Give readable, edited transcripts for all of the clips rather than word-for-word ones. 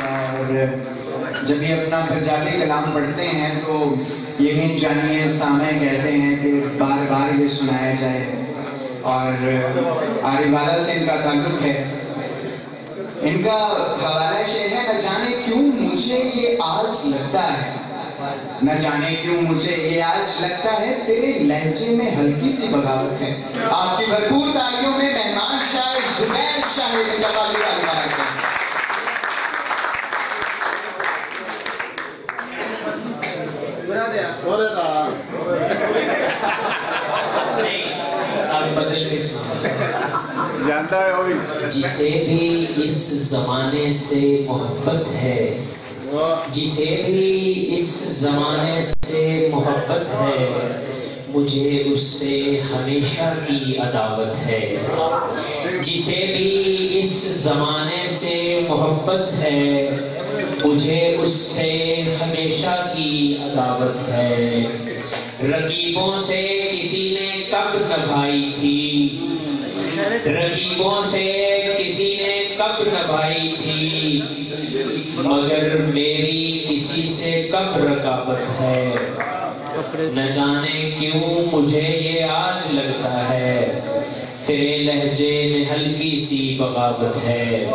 اور جب یہ اپنا پنجابی کلام پڑھتے ہیں تو یقین جانیے سامع کہتے ہیں کہ بار بار یہ سنایا جائے، اور آری والا سے ان کا تعلق ہے۔ ان کا حوالہ شعر ہے: نہ جانے کیوں مجھے یہ آج لگتا ہے، نہ جانے کیوں مجھے یہ آج لگتا ہے، تیرے لہجے میں ہلکی سی بغاوت ہے۔ آپ کی بھرپور تالیوں میں مہمان شاعر زبیر شاہد ان کا تعلق آنے والا سے۔ بدل کے سنا جانتا ہے ہوئی جسے بھی اس زمانے سے محبت ہے، جسے بھی اس زمانے سے محبت ہے، مجھے اس سے ہمیشہ کی عداوت ہے۔ جسے بھی اس زمانے سے محبت ہے، مجھے اس سے ہمیشہ کی عداوت ہے۔ رقیبوں سے کسی نے کب نبھائی تھی، رقیبوں سے کسی نے کب نبھائی تھی، مگر میری کسی سے کب رقابت ہے۔ نہ جانے کیوں مجھے یہ آج لگتا ہے، تیرے لہجے میں ہلکی سی بغاوت ہے۔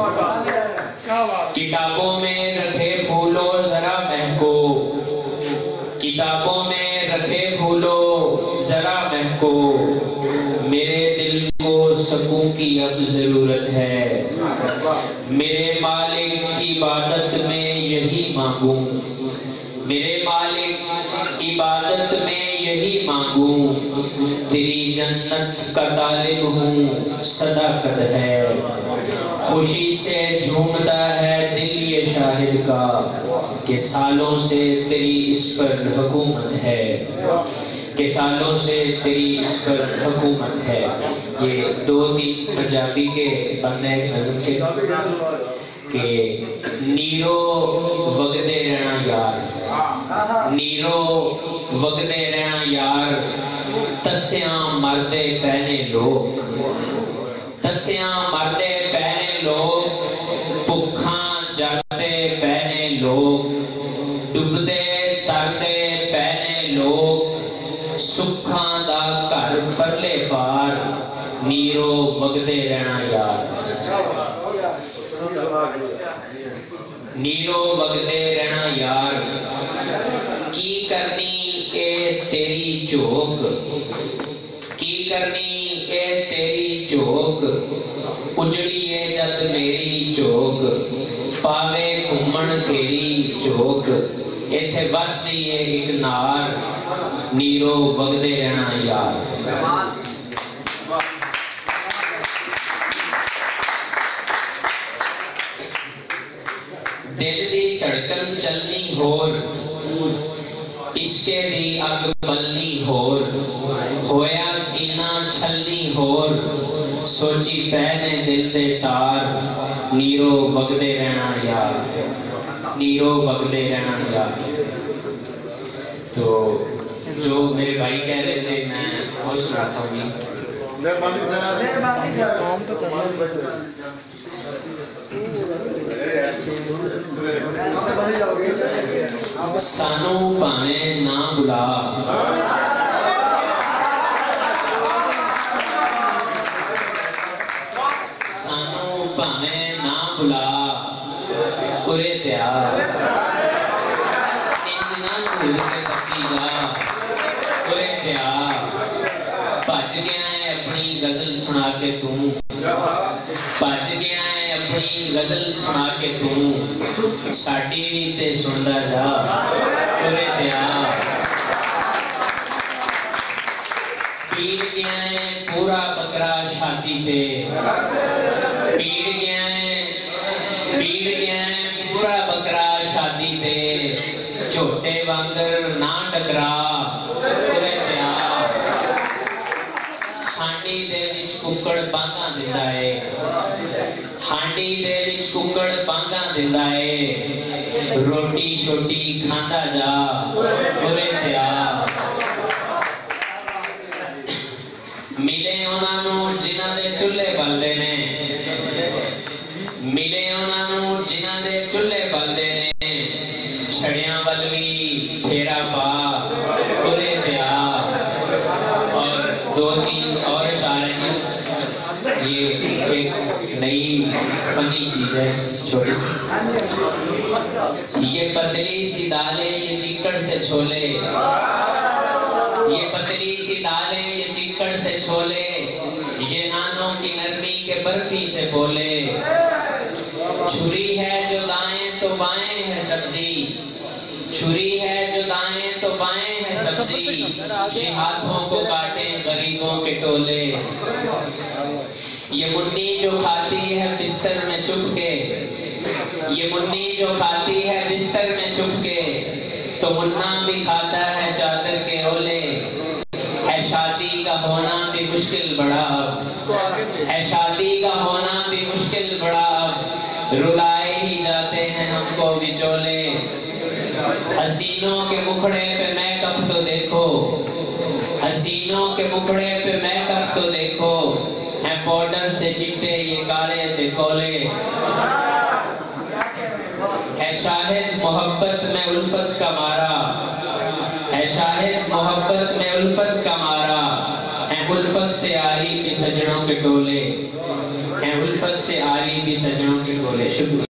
کتابوں میں رکھے پھولو ذرا مہکو، کتابوں میں رکھے پھولو ذرا مہکو، میرے دل کو سکون کی اب ضرورت ہے۔ میرے مالک کی عبادت میں یہی مانگوں، میرے مالک عبادت میں یہی مانگوں، تیری جنت کا طالب ہوں صداقت ہے۔ خوشی سے جھومتا ہے دل یہ شاہد کا، کہ سالوں سے تیری اس پر حکومت ہے، کہ سالوں سے تیری اس پر حکومت ہے۔ یہ دو تین پنجابی کے بندے ایک نظم کے کہ نیرو وگدے رہنا یار، نیرو وگدے رہنا یار، تسیاں مردے پہنے لوگ، تسیاں مردے پہنے لوگ، بھکھاں جاتے پہنے لوگ، ڈبدے تردے پہنے لوگ، سکھاں دا گھر پرلے پار، نیرو وگدے رہنا یار، نیرو وگدے رہنا یار۔ کی کرنی اے تیری جھوک، کی کرنی اے تیری جھوک، اجڑی اے جد میری جھوک، پاوے گھومن تیری جھوک، ایتھے بسدی اے ایک نار، نیرو وگدے رہنا یار۔ دل دی دھڑکن چلنی ہور، عشقے دی اگ بلنی ہور، ہویا سینہ چھلنی ہور، سوچی پہنے دل دے تار، نیرو وگدے رہنا یار، نیرو وگدے رہنا یار۔ تو جو میرے بھائی کہہ رہے تھے میں وہ سناتا ہوں گی۔ سانو پاویں نہ بلا، سانو پاویں نہ بلا، اُرے پیار انج نہ بھول کے تکی جا، اُرے پیار بھج گیا ہے اپنی غزل سنا کے تو، بھج گیا ہے اپنی غزل سنا کے تو، ساڈی بھی تے سندا جا، اُرے پیار پیڑ گیا ہے پورا بکرا شادی پہ، پیڑ گیا ہے پورا بکرا شادی پہ، چھوٹے وانگر نہ ڈکرا، اُرے پیار ہانڈی دے وچ ککڑ بانگاں دیندا ہے، ہانڈی دے وچ ککڑ بانگاں دیندا ہے، روٹی شوٹی کھاندا جا، اُرے پیار ملے انہاں نوں جنہاں دے چولہے بلدے نے، ملے انہاں نوں جنہاں دے چولہے چھڑیاں ولوی پھیرا پا پورے پیا اور 2-3 اور اشارے ہیں. یہ ایک نئی فنی چیز ہے چھوٹی سی. یہ پتلی سی دالیں یہ چیکڑ سے چھولے, یہ پتلی سی دالیں یہ چیکڑ سے چھولے, یہ نانوں کی نرمی کے برفی سے بولے. چھری ہے جو دائیں تو بائیں ہے سبزی, چھری ہے جو دائیں تو بائیں ہے سبزی, یہ ہاتھوں کو کاٹیں غریبوں کے ٹولے. یہ منی جو کھاتی ہے بستر میں چھپ کے, یہ منی جو کھاتی ہے بستر میں چھپ کے, تو منا بھی کھاتا ہے چادر کے اولے. ہے شادی کا ہونا بھی مشکل بڑا اب, ہے شادی کا ہونا بھی مشکل بڑا اب, رلائے ہی جاتے ہیں ہم کو بچولے. حسینوں کے مکھڑے پہ میک اپ تو دیکھو, حسینوں کے مکھڑے پہ میک اپ تو دیکھو, ہیں پاؤڈر سے چٹے یہ کالے سے کولے. ہے شاہد محبت میں الفت کا مارا, ہے شاہد محبت میں الفت کا مارا, ہیں الفت سے آری بھی سجنوں کے ٹولے, ہیں الفت سے آری بھی سجنوں کے ٹولے. شکریہ.